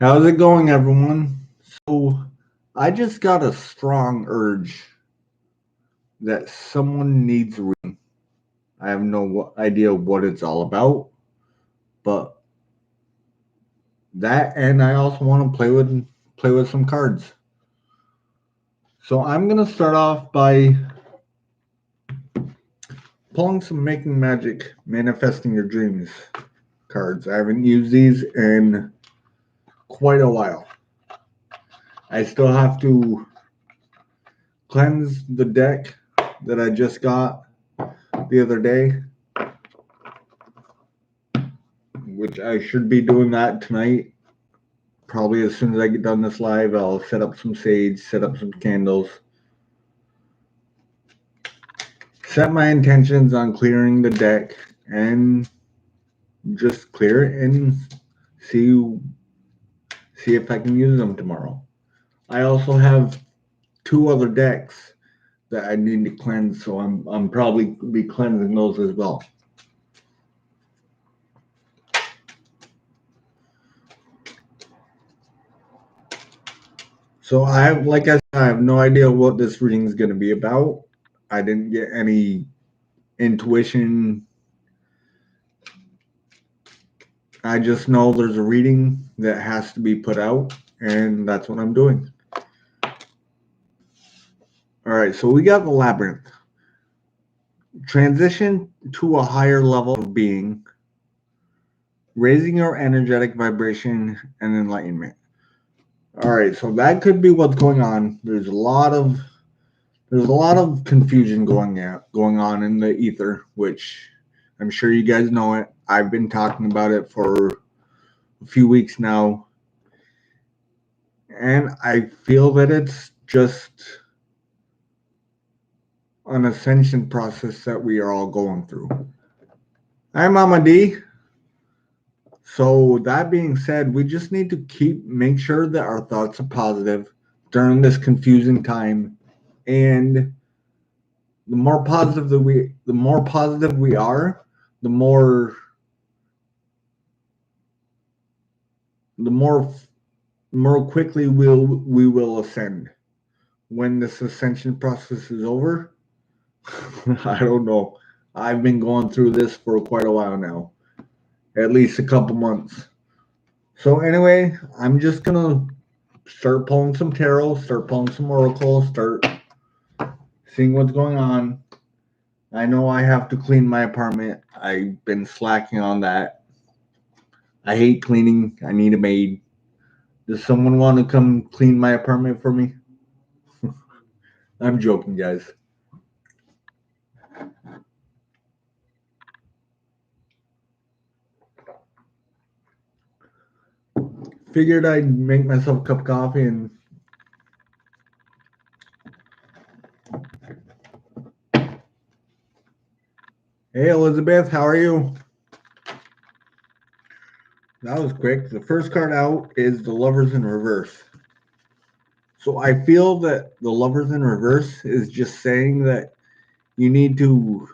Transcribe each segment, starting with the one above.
How's it going, everyone? So, I just got a strong urge that someone needs reading. I have no idea what it's all about, but that, and I also want to play with some cards. So I'm gonna start off by pulling some Making Magic, Manifesting Your Dreams cards. I haven't used these in quite a while. I still have to cleanse the deck that I just got the other day, which I should be doing that tonight. Probably as soon as I get done this live, I'll set up some sage, set up some candles, set my intentions on clearing the deck, and just clear it and see if I can use them tomorrow. I also have two other decks that I need to cleanse, so I'm probably be cleansing those as well. So like I said, I have no idea what this reading is going to be about. I didn't get any intuition. I just know there's a reading that has to be put out, and that's what I'm doing. All right, so we got the Labyrinth. Transition to a higher level of being, raising your energetic vibration and enlightenment. All right, so that could be what's going on. There's a lot of confusion going on in the ether, which I'm sure you guys know it. I've been talking about it for a few weeks now, and I feel that it's just an ascension process that we are all going through. Hi, Mama D. So that being said, we just need to make sure that our thoughts are positive during this confusing time, and the more positive we are, the more quickly we will ascend. When this ascension process is over, I don't know. I've been going through this for quite a while now, at least a couple months. So anyway, I'm just gonna start pulling some tarot, start pulling some oracles, start seeing what's going on. I know I have to clean my apartment. I've been slacking on that. I hate cleaning. I need a maid. Does someone want to come clean my apartment for me? I'm joking, guys. Figured I'd make myself a cup of coffee and hey, Elizabeth, how are you? That was quick. The first card out is the Lovers in Reverse. So I feel that the Lovers in Reverse is just saying that you need to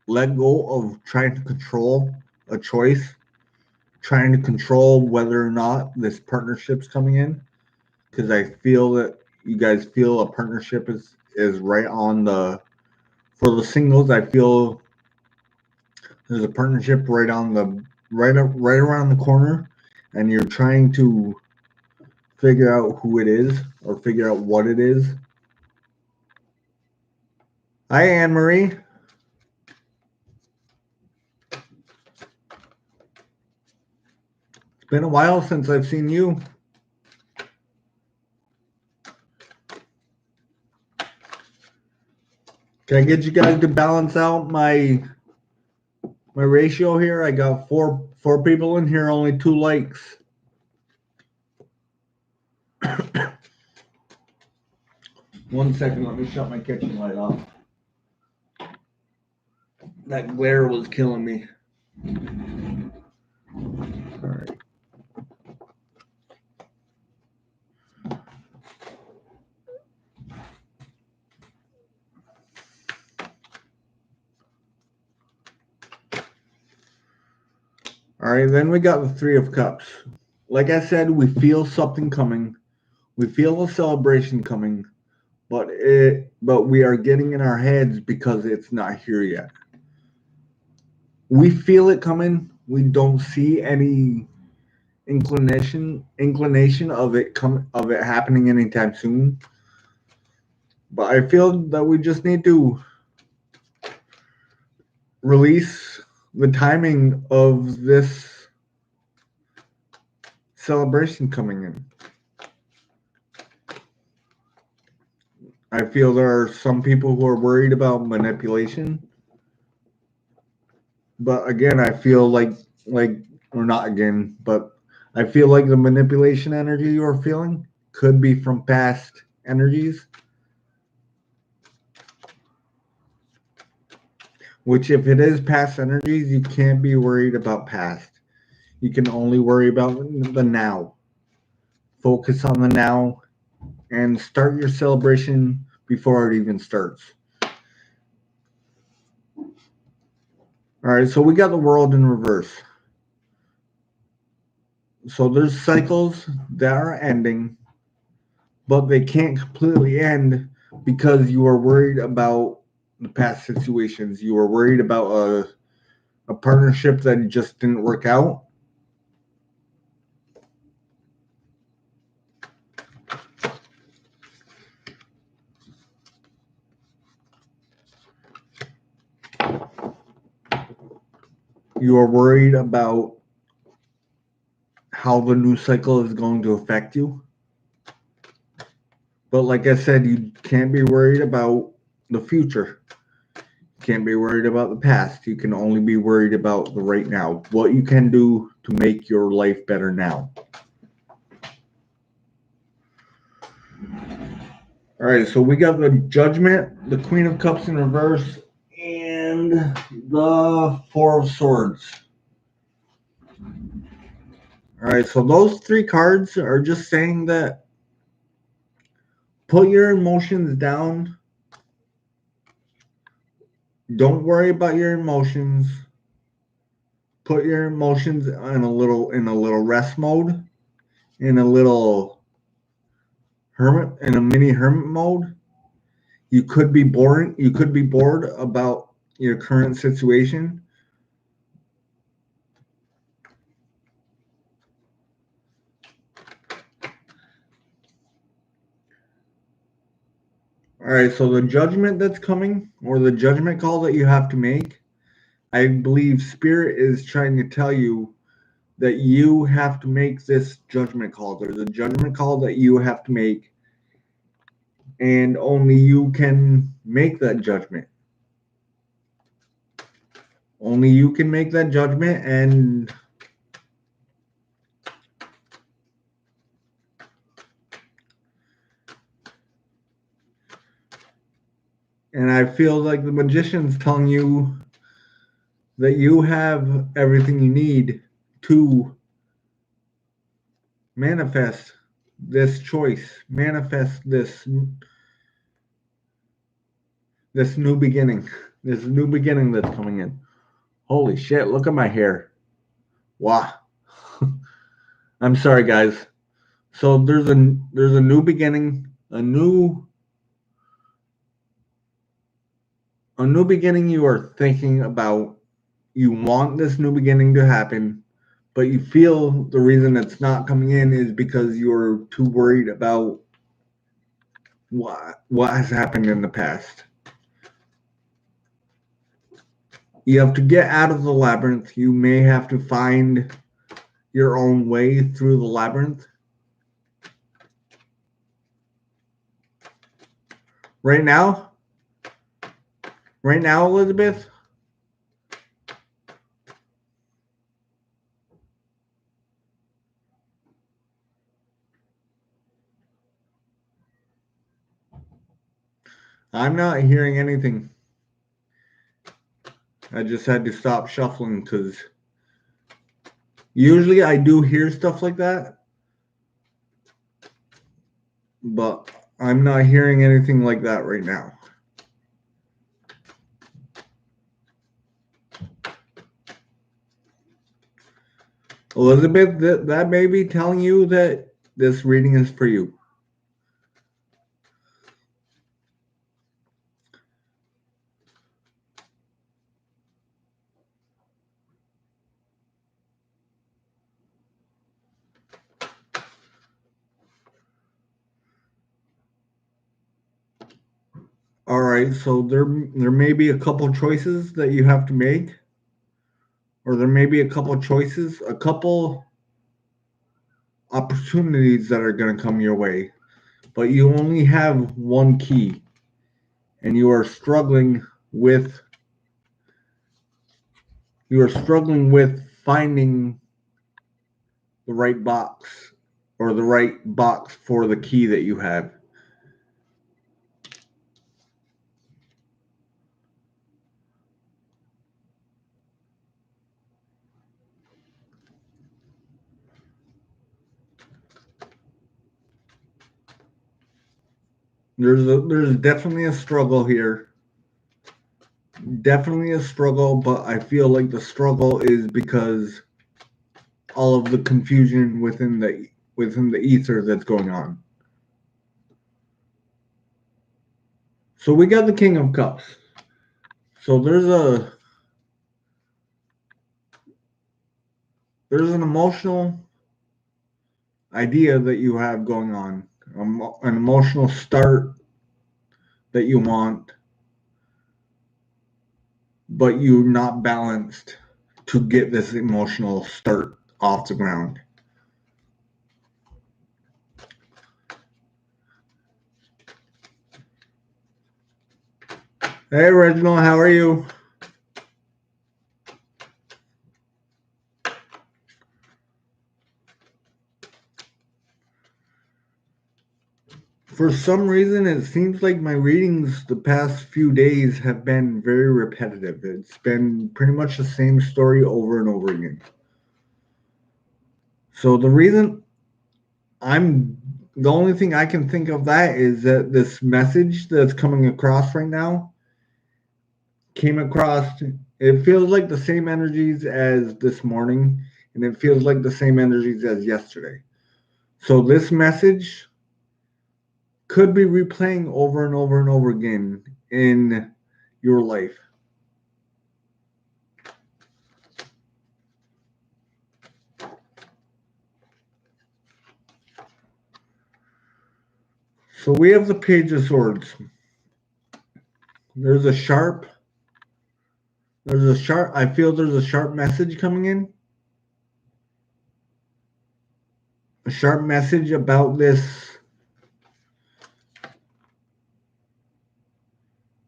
let go of trying to control a choice, trying to control whether or not this partnership's coming in. Because I feel that you guys feel a partnership is right on for the singles. I feel there's a partnership right around the corner, and you're trying to figure out who it is or figure out what it is. Hi, Anne Marie. It's been a while since I've seen you. Can I get you guys to balance out my ratio here? I got four people in here, only 2 likes. One second, let me shut my kitchen light off. That glare was killing me. All right. All right, then we got the Three of Cups. like I said, we feel something coming. We feel a celebration coming, but we are getting in our heads because it's not here yet. We feel it coming. We don't see any inclination of it happening anytime soon. But I feel that we just need to release the timing of this celebration coming in. I feel there are some people who are worried about manipulation. But again, I feel or not again, but I feel like the manipulation energy you're feeling could be from past energies. Which, if it is past energies, you can't be worried about past. You can only worry about the now. Focus on the now and start your celebration before it even starts. All right, so we got the world in reverse. So there's cycles that are ending, but they can't completely end because you are worried about the past situations. You are worried about a partnership that just didn't work out. You are worried about how the new cycle is going to affect you. But like I said, you can't be worried about the future. You can't be worried about the past. You can only be worried about the right now. What you can do to make your life better now. All right, so we got the Judgment, the Queen of Cups in reverse, and the Four of Swords. All right, so those three cards are just saying that put your emotions down. Don't worry about your emotions. Put your emotions in a little rest mode, in a mini hermit mode. You could be bored. You could be bored about your current situation. All right, so the judgment that's coming, or the judgment call that you have to make, I believe Spirit is trying to tell you that you have to make this judgment call. There's a judgment call that you have to make, and only you can make that judgment. Only you can make that judgment, and I feel like the magician's telling you that you have everything you need to manifest this choice, manifest this new beginning, this new beginning that's coming in. Holy shit, look at my hair. Wow. I'm sorry, guys. So there's a new beginning, a new beginning you are thinking about. You want this new beginning to happen, but you feel the reason it's not coming in is because you're too worried about what has happened in the past. You have to get out of the labyrinth. You may have to find your own way through the labyrinth. Right now, Elizabeth, I'm not hearing anything. I just had to stop shuffling because usually I do hear stuff like that, but I'm not hearing anything like that right now. Elizabeth, that may be telling you that this reading is for you. All right, so there may be a couple choices that you have to make, or there may be a couple choices, a couple opportunities that are going to come your way, but you only have one key, and with you are struggling with finding the right box or the right box for the key that you have. There's definitely a struggle here. Definitely a struggle, but I feel like the struggle is because all of the confusion within the ether that's going on. So we got the King of Cups. So there's an emotional idea that you have going on, an emotional start that you want, but you're not balanced to get this emotional start off the ground. Hey, Reginald, how are you? For some reason, it seems like my readings the past few days have been very repetitive. It's been pretty much the same story over and over again. So the only thing I can think of that is that this message that's coming across right now came across, it feels like the same energies as this morning, and it feels like the same energies as yesterday. So this message could be replaying over and over and over again in your life. So we have the Page of Swords. There's a sharp, I feel there's a sharp message coming in. A sharp message about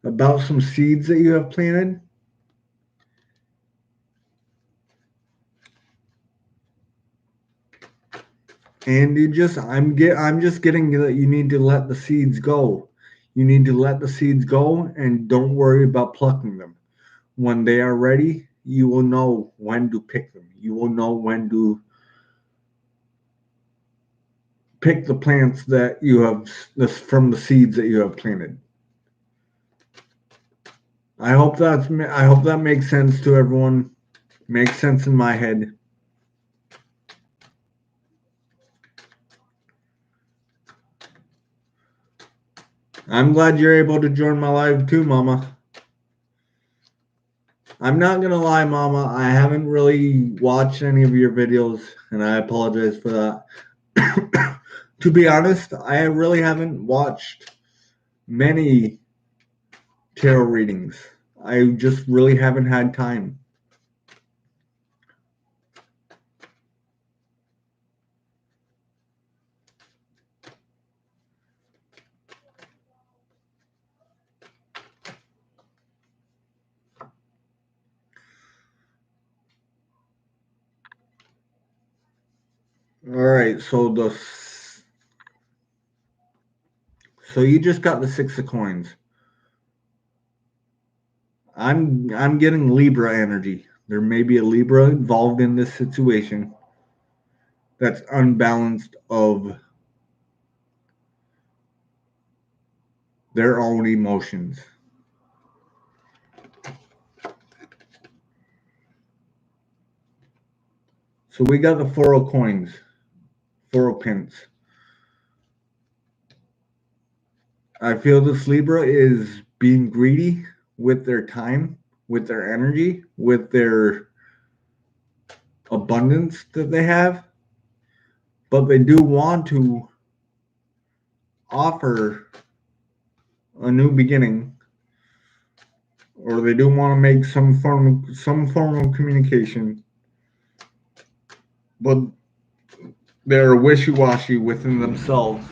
about some seeds that you have planted. And I'm just getting that you need to let the seeds go. You need to let the seeds go and don't worry about plucking them. When they are ready, you will know when to pick them. You will know when to pick the plants that you have from the seeds that you have planted. I hope that makes sense to everyone. Makes sense in my head. I'm glad you're able to join my live too, Mama. I'm not gonna lie, Mama. I haven't really watched any of your videos, and I apologize for that. To be honest, I really haven't watched many tarot readings. I just really haven't had time. All right, so you just got the Six of Coins. I'm getting Libra energy. There may be a Libra involved in this situation that's unbalanced of their own emotions. So we got the 4 of coins, 4 of pence. I feel this Libra is being greedy with their time, with their energy, with their abundance that they have, but they do want to offer a new beginning, or they do want to make some form of communication, but they're wishy-washy within themselves,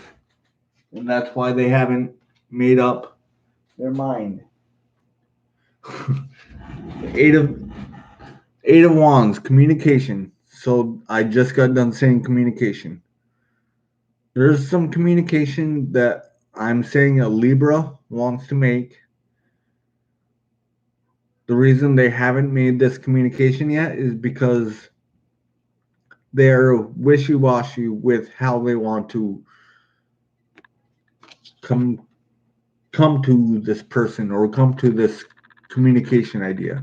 and that's why they haven't made up their mind. eight of Eight of Wands, communication. So I just got done saying communication. There's some communication that I'm saying a Libra wants to make. The reason they haven't made this communication yet is because they're wishy-washy with how they want to come to this person or come to this communication idea.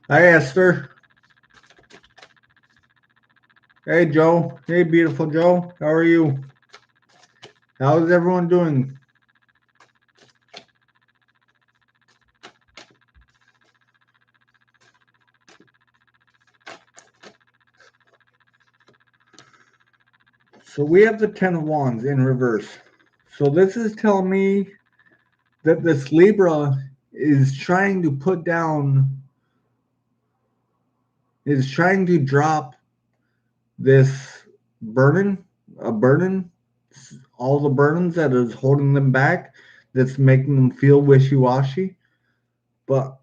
Hi, Esther. Hey, Joe. Hey, beautiful Joe. How are you? How is everyone doing? So we have the 10 of Wands in reverse. So this is telling me that this Libra is trying to drop this burden, all the burdens that is holding them back, that's making them feel wishy-washy, but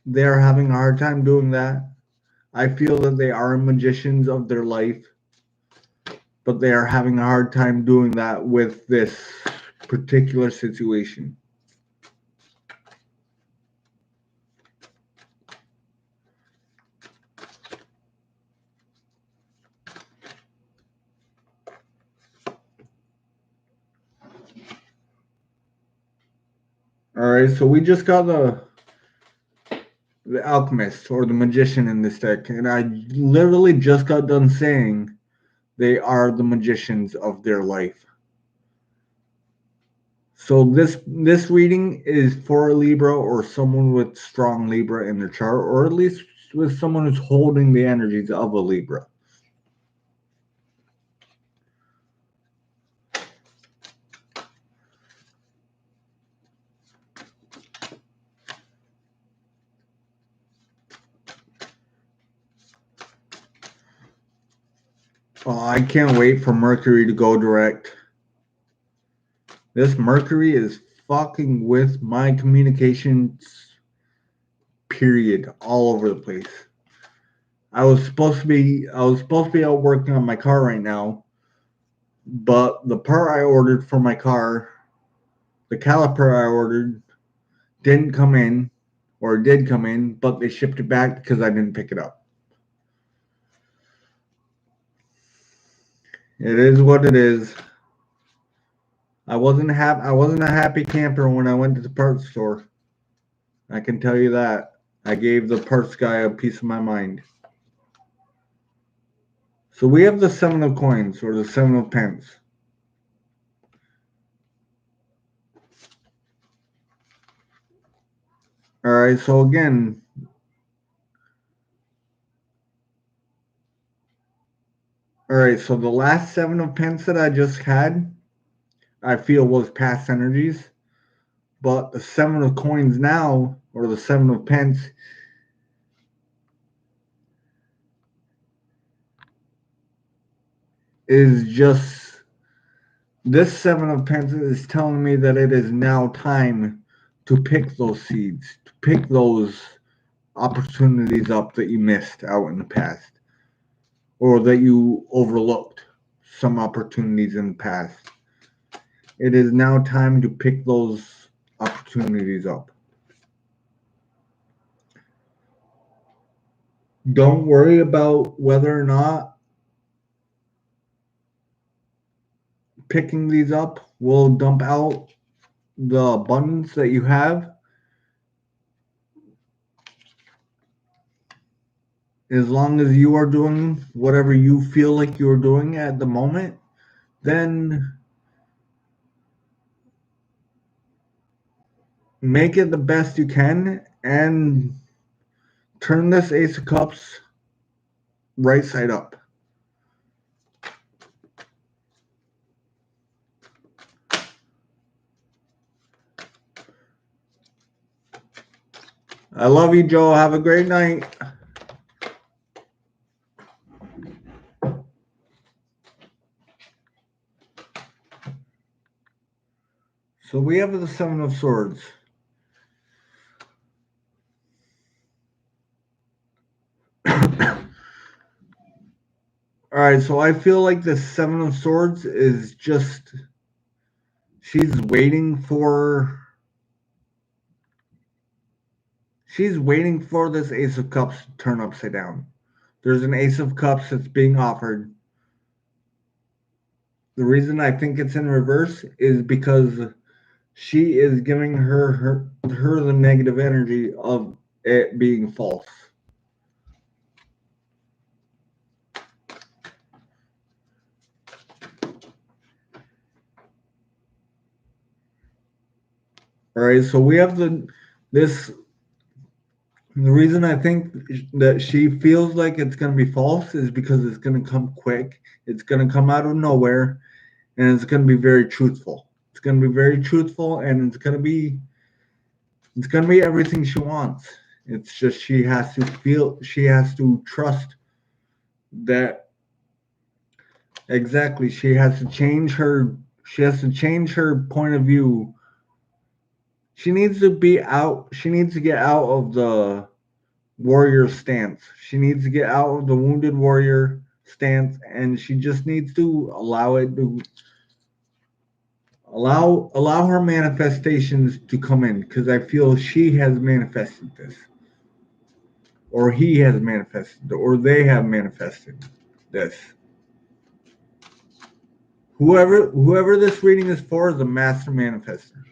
they're having a hard time doing that. I feel that they are magicians of their life, but they are having a hard time doing that with this particular situation. All right, so we just got the alchemist or the magician in this deck, and I literally just got done saying they are the magicians of their life. So this reading is for a Libra or someone with strong Libra in their chart, or at least with someone who's holding the energies of a Libra. Oh, I can't wait for Mercury to go direct. This Mercury is fucking with my communications, period, all over the place. I was supposed to be out working on my car right now, but the part I ordered for my car, the caliper I ordered, didn't come in, or did come in, but they shipped it back because I didn't pick it up. It is what it is. I wasn't a happy camper when I went to the parts store. I can tell you that. I gave the parts guy a piece of my mind. So we have the 7 of coins, or the 7 of pence. All right, so again, all right, so the last 7 of pence that I just had, I feel was past energies. But the 7 of coins now, or the 7 of pence, is just, this 7 of pence is telling me that it is now time to pick those seeds, to pick those opportunities up that you missed out in the past, or that you overlooked some opportunities in the past. It is now time to pick those opportunities up. Don't worry about whether or not picking these up will dump out the abundance that you have. As long as you are doing whatever you feel like you're doing at the moment, then make it the best you can and turn this Ace of Cups right side up. I love you, Joe. Have a great night. So we have the Seven of Swords. All right, so I feel like the Seven of Swords is just, she's waiting for this Ace of Cups to turn upside down. There's an Ace of Cups that's being offered. The reason I think it's in reverse is because she is giving her the negative energy of it being false. All right, so we have the reason I think that she feels like it's going to be false is because it's going to come quick. It's going to come out of nowhere, and it's going to be very truthful. It's going to be very truthful, and it's going to be everything she wants. It's just she has to trust that. Exactly. She has to change her point of view. She needs to get out of the warrior stance. She needs to get out of the wounded warrior stance, and she just needs to allow her manifestations to come in, because I feel she has manifested this, or he has manifested, or they have manifested this. Whoever this reading is for is a master manifester.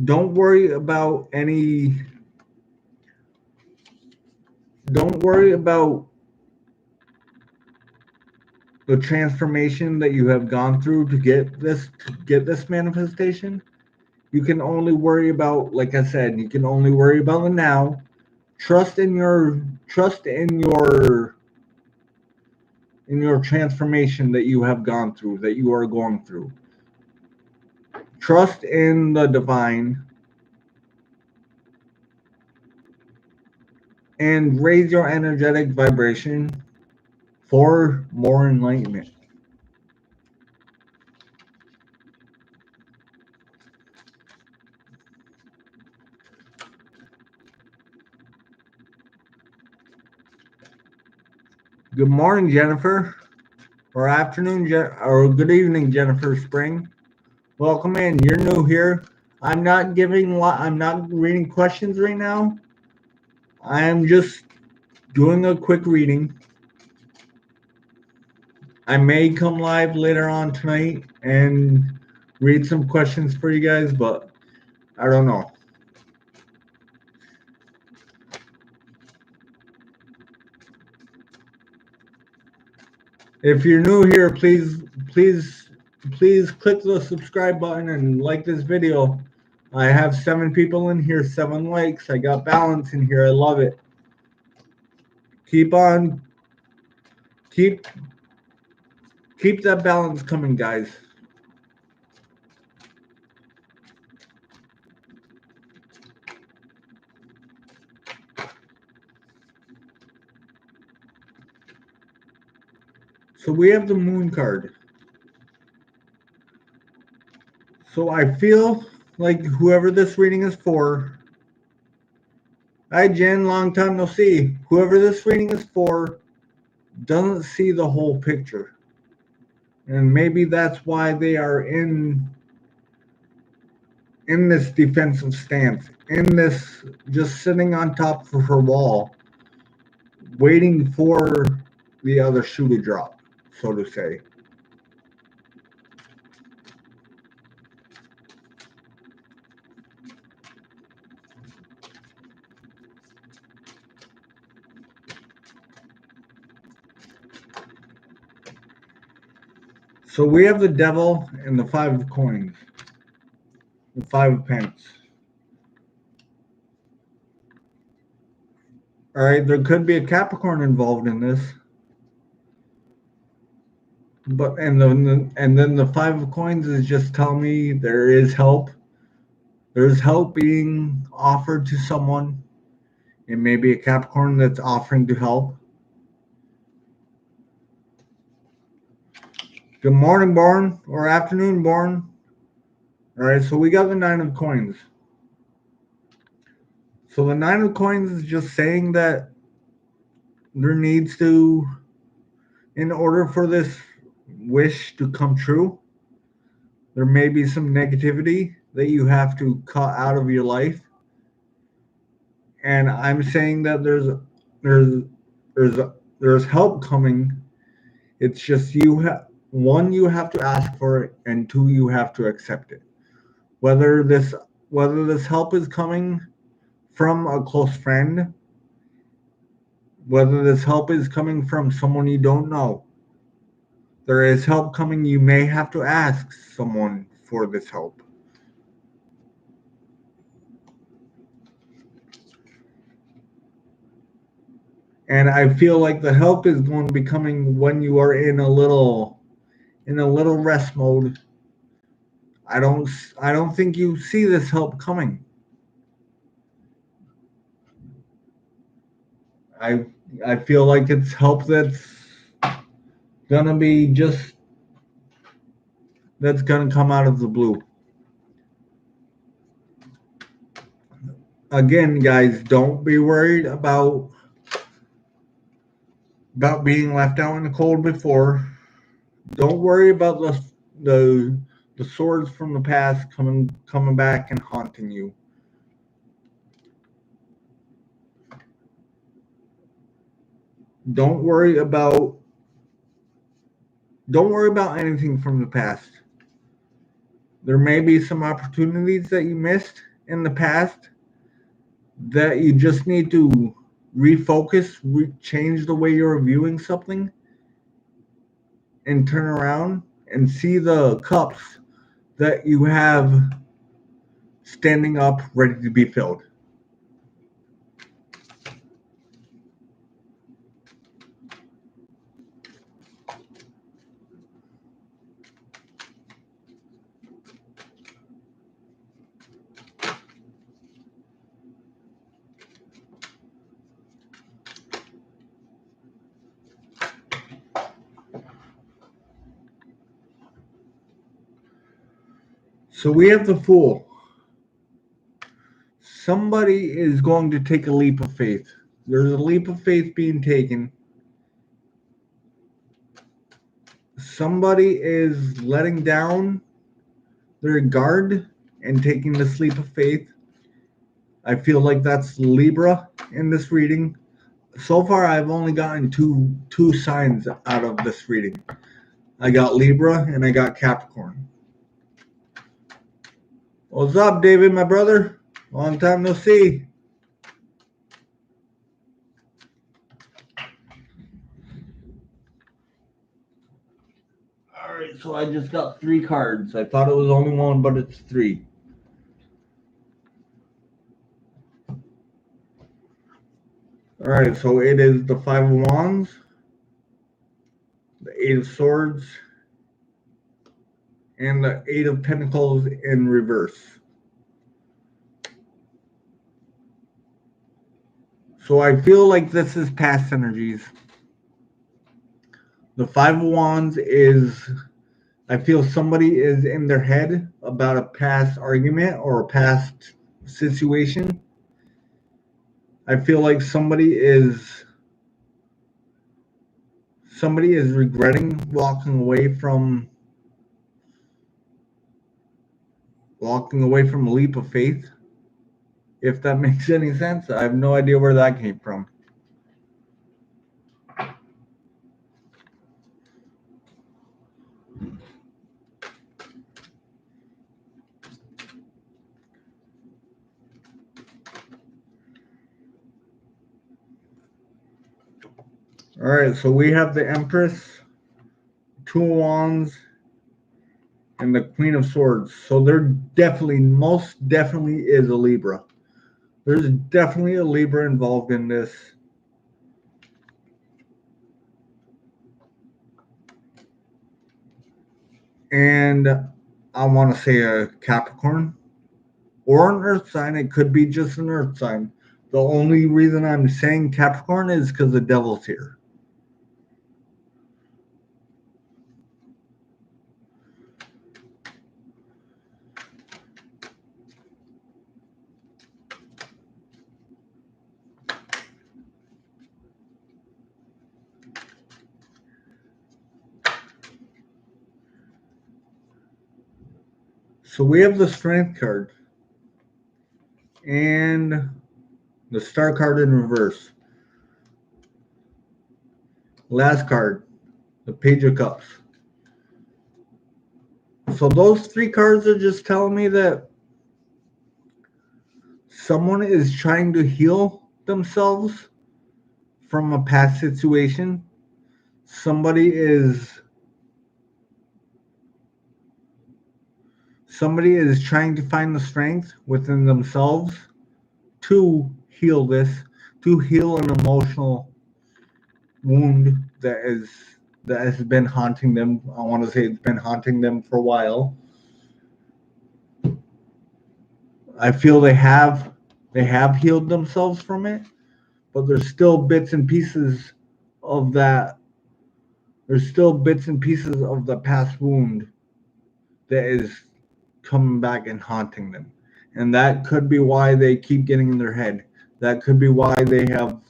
Don't worry about the transformation that you have gone through to get this manifestation. You can only worry about, like I said, you can only worry about the now. Trust in your transformation that you have gone through, that you are going through. Trust in the divine and raise your energetic vibration for more enlightenment. Good morning, Jennifer, or afternoon, or good evening, Jennifer Spring. Welcome in. You're new here. I'm not reading questions right now. I am just doing a quick reading. I may come live later on tonight and read some questions for you guys, but I don't know. If you're new here, please click the subscribe button and like this video. I have 7 people in here, 7 likes. I got balance in here. I love it. Keep that balance coming, guys. So we have the moon card. So I feel like whoever this reading is for, hi Jen, long time no see. Whoever this reading is for doesn't see the whole picture. And maybe that's why they are in this defensive stance, in this just sitting on top of her wall, waiting for the other shoe to drop, so to say. So we have the devil and the 5 of coins, the 5 of pence. All right, there could be a Capricorn involved in this. But and then the 5 of coins is just telling me there is help. There's help being offered to someone. It may be a Capricorn that's offering to help. Good morning, Born, or afternoon, Born. All right, so we got the 9 of coins. So the 9 of coins is just saying that there needs to, in order for this wish to come true, there may be some negativity that you have to cut out of your life. And I'm saying that there's help coming. It's just one, you have to ask for it, and 2, you have to accept it. Whether this help is coming from a close friend, whether this help is coming from someone you don't know, there is help coming. You may have to ask someone for this help. And I feel like the help is going to be coming when you are in a little rest mode. I don't think you see this help coming. I feel like it's help that's gonna be that's gonna come out of the blue. Again, guys, don't be worried about being left out in the cold before. Don't worry about the swords from the past coming back and haunting you. Don't worry about anything from the past. There may be some opportunities that you missed in the past that you just need to refocus, change the way you're viewing something, and turn around and see the cups that you have standing up ready to be filled. So we have the Fool. Somebody is going to take a leap of faith. There's a leap of faith being taken. Somebody is letting down their guard and taking this leap of faith. I feel like that's Libra in this reading. So far, I've only gotten two signs out of this reading. I got Libra and I got Capricorn. What's up, David, my brother? Long time no see. All right, so I just got 3 cards. I thought it was only 1, but it's 3. All right, so it is the 5 of Wands, the 8 of Swords, and the 8 of Pentacles in reverse. So I feel like this is past energies. The 5 of Wands is, I feel somebody is in their head about a past argument or a past situation. I feel like somebody is somebody is regretting walking away from a leap of faith. If that makes any sense. I have no idea where that came from. All right, so we have the Empress, Two of Wands, and the Queen of Swords. So there most definitely is a Libra. There's definitely a Libra involved in this. And I want to say a Capricorn or an Earth sign. It could be just an Earth sign. The only reason I'm saying Capricorn is because the devil's here. So we have the Strength card and the Star card in reverse. Last card, the Page of Cups. So those three cards are just telling me that someone is trying to heal themselves from a past situation. Somebody is trying to find the strength within themselves to heal to heal an emotional wound that has been haunting them. I want to say it's been haunting them for a while. I feel they have healed themselves from it, but there's still bits and pieces of that. There's still bits and pieces of the past wound that is coming back and haunting them. And that could be why they keep getting in their head. That could be why they have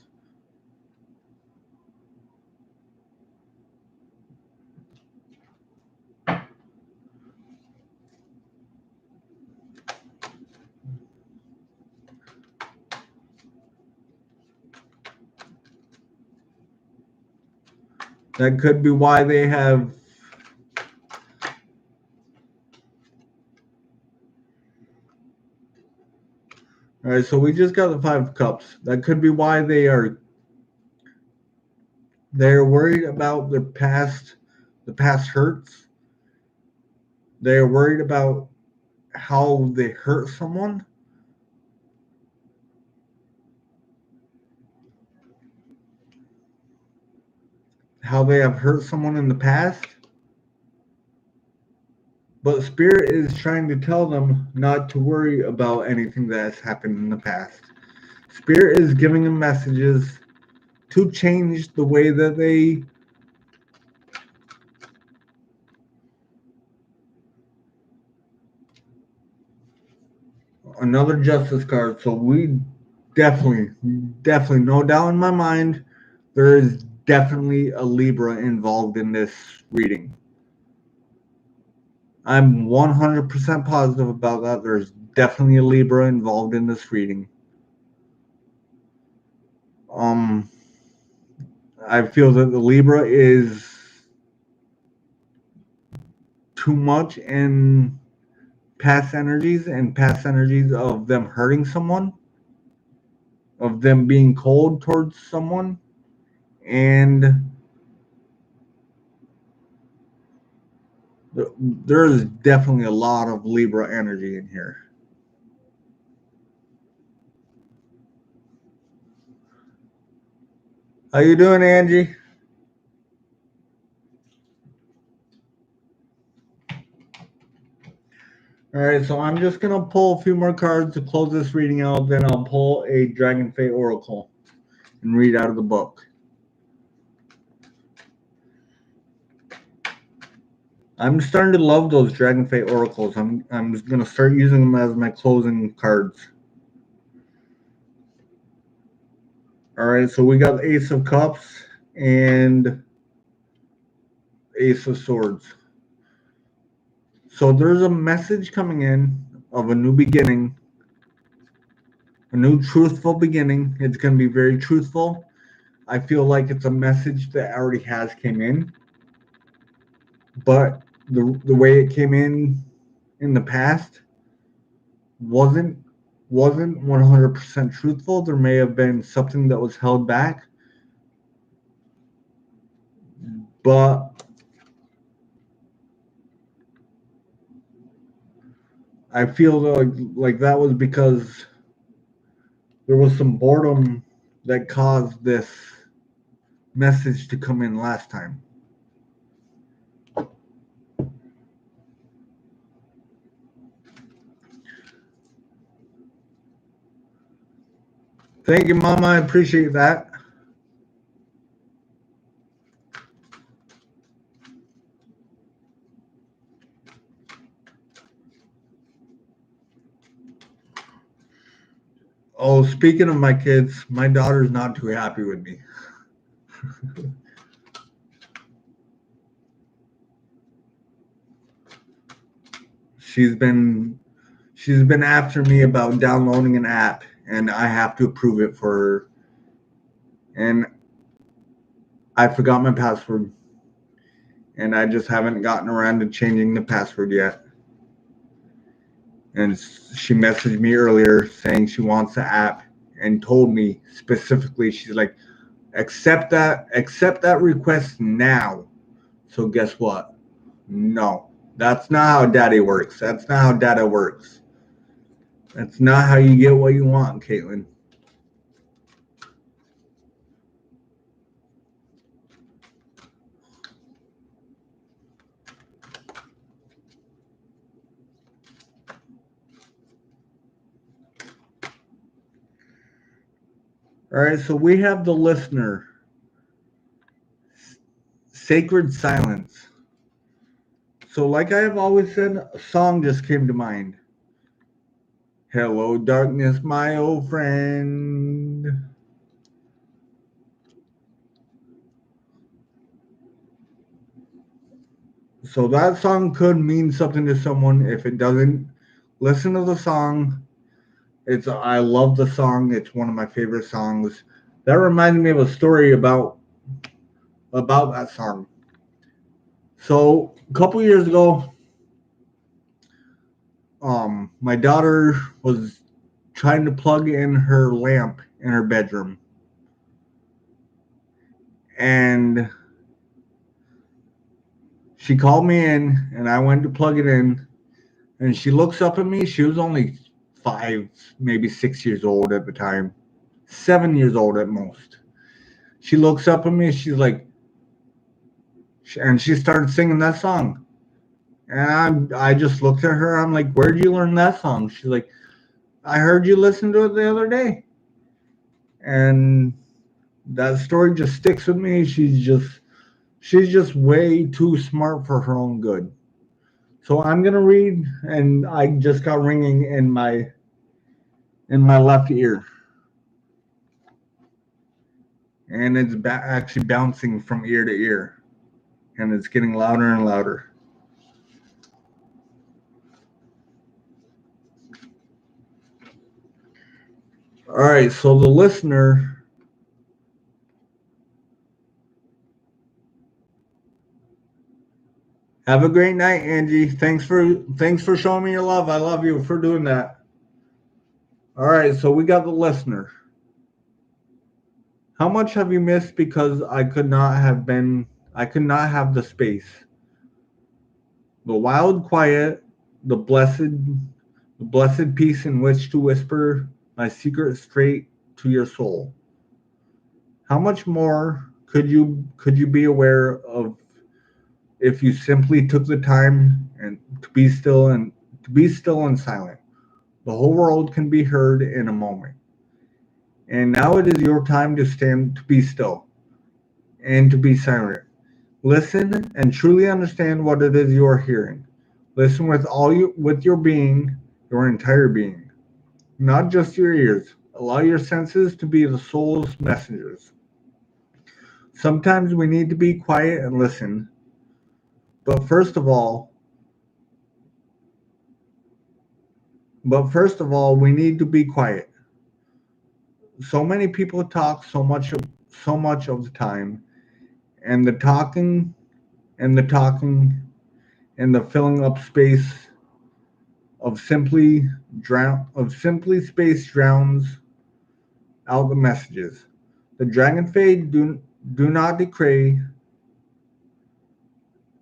that could be why they have All right, so we just got the Five of Cups. That could be why they're worried about the past hurts. They're worried about how they hurt someone. How they have hurt someone in the past. But Spirit is trying to tell them not to worry about anything that has happened in the past. Spirit is giving them messages to change the way that they another Justice card. So we definitely, no doubt in my mind, there is definitely a Libra involved in this reading. I'm 100% positive about that. There's definitely a Libra involved in this reading. I feel that the Libra is too much in past energies of them hurting someone, of them being cold towards someone, and there is definitely a lot of Libra energy in here. How you doing, Angie? All right, so I'm just going to pull a few more cards to close this reading out. Then I'll pull a Dragon Fate Oracle and read out of the book. I'm starting to love those Dragon Fate Oracles. I'm going to start using them as my closing cards. All right, so we got the Ace of Cups and Ace of Swords. So there's a message coming in of a new beginning, a new truthful beginning. It's going to be very truthful. I feel like it's a message that already has came in, but the way it came in the past wasn't 100% truthful. There may have been something that was held back, but I feel like that was because there was some boredom that caused this message to come in last time. Thank you, Mama. I appreciate that. Oh, speaking of my kids, my daughter's not too happy with me. She's been after me about downloading an app, and I have to approve it for her. And I forgot my password, and I just haven't gotten around to changing the password yet. And she messaged me earlier saying she wants the app and told me specifically, she's like, accept that request now. So guess what? No, that's not how daddy works. That's not how data works. That's not how you get what you want, Caitlin. All right, so we have the listener. Sacred silence. So, like I have always said, a song just came to mind. Hello, darkness, my old friend. So that song could mean something to someone. If it doesn't, listen to the song. I love the song. It's one of my favorite songs. That reminds me of a story about that song. So a couple years ago, my daughter was trying to plug in her lamp in her bedroom, and she called me in, and I went to plug it in, and she looks up at me. She was only 5, maybe 6 years old at the time, 7 years old at most. She looks up at me. She's like, and she started singing that song. And I just looked at her. I'm like, where'd you learn that song? She's like, I heard you listen to it the other day. And that story just sticks with me. She's just way too smart for her own good. So I'm gonna read, and I just got ringing in my left ear, and it's actually bouncing from ear to ear, and it's getting louder and louder. All right, so the listener. Have a great night, Angie. Thanks for showing me your love. I love you for doing that. All right, so we got the listener. How much have you missed because I could not have the space. The wild quiet, the blessed peace in which to whisper my secret straight to your soul. How much more could you be aware of if you simply took the time and to be still and silent? The whole world can be heard in a moment. And now it is your time to stand, to be still and to be silent. Listen and truly understand what it is you are hearing. Listen with your being, your entire being, not just your ears. Allow your senses to be the soul's messengers. Sometimes we need to be quiet and listen. But first of all, we need to be quiet. So many people talk so much of the time, and the talking and the talking and the filling up space of simply space drowns out the messages. The dragon fade do not decray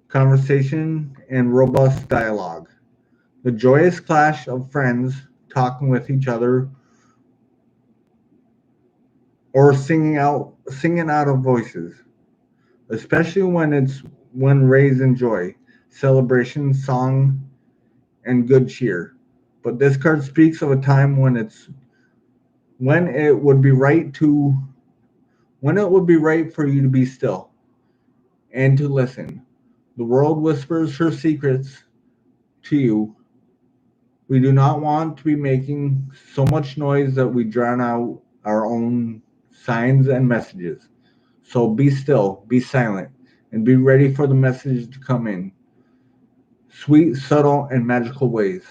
conversation and robust dialogue. The joyous clash of friends talking with each other or singing out of voices, especially when raised in joy, celebration, song, and good cheer. But this card speaks of a time when it would be right to when it would be right for you to be still and to listen. The world whispers her secrets to you. We do not want to be making so much noise that we drown out our own signs and messages. So be still, be silent, and be ready for the message to come in sweet, subtle, and magical ways.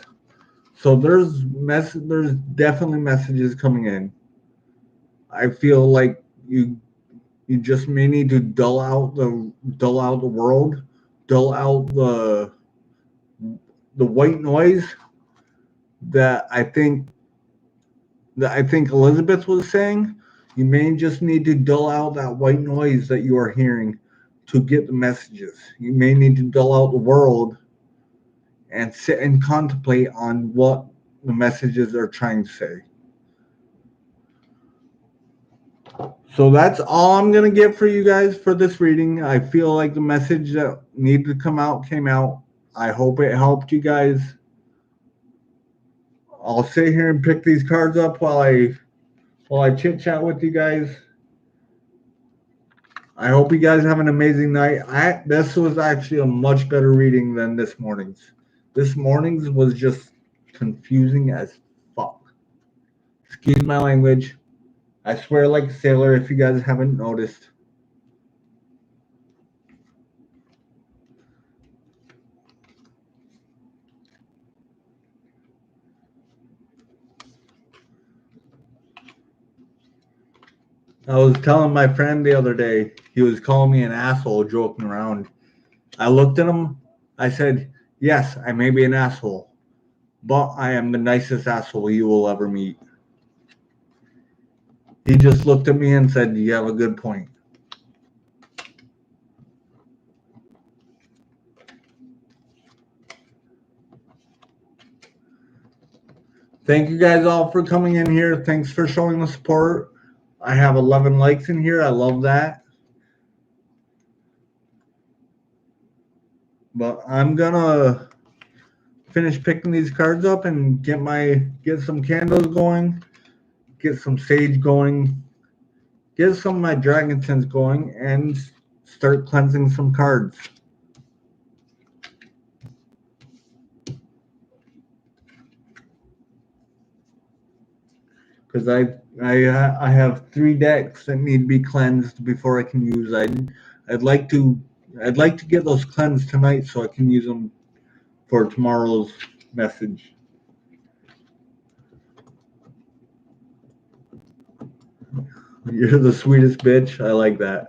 So there's definitely messages coming in. I feel like you just may need to dull out the world, dull out the white noise that I think Elizabeth was saying. You may just need to dull out that white noise that you are hearing to get the messages. You may need to dull out the world and sit and contemplate on what the messages are trying to say. So that's all I'm going to get for you guys for this reading. I feel like the message that needed to come out came out. I hope it helped you guys. I'll sit here and pick these cards up while I chit chat with you guys. I hope you guys have an amazing night. This was actually a much better reading than this morning's. This morning's was just confusing as fuck. Excuse my language. I swear like a sailor if you guys haven't noticed. I was telling my friend the other day, he was calling me an asshole joking around. I looked at him. I said, yes, I may be an asshole, but I am the nicest asshole you will ever meet. He just looked at me and said, you have a good point. Thank you guys all for coming in here. Thanks for showing the support. I have 11 likes in here. I love that. But I'm gonna finish picking these cards up and get some candles going, get some sage going, get some of my dragon sense going, and start cleansing some cards. Because I have 3 decks that need to be cleansed before I can use. I'd like to get those cleansed tonight so I can use them for tomorrow's message. You're the sweetest bitch. I like that.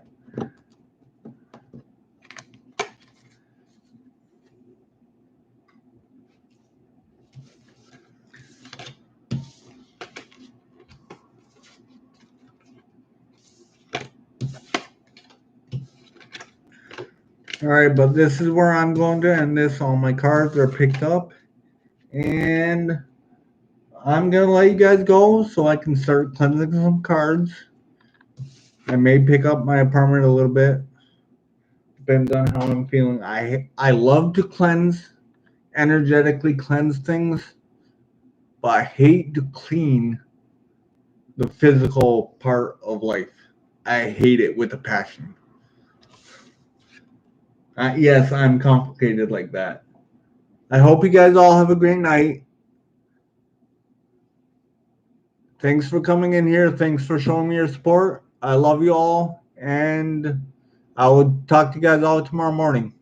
All right, but this is where I'm going to end this. All my cards are picked up, and I'm going to let you guys go so I can start cleansing some cards. I may pick up my apartment a little bit. Depends on how I'm feeling. I love to energetically cleanse things, but I hate to clean the physical part of life. I hate it with a passion. Yes, I'm complicated like that. I hope you guys all have a great night. Thanks for coming in here. Thanks for showing me your support. I love you all, and I will talk to you guys all tomorrow morning.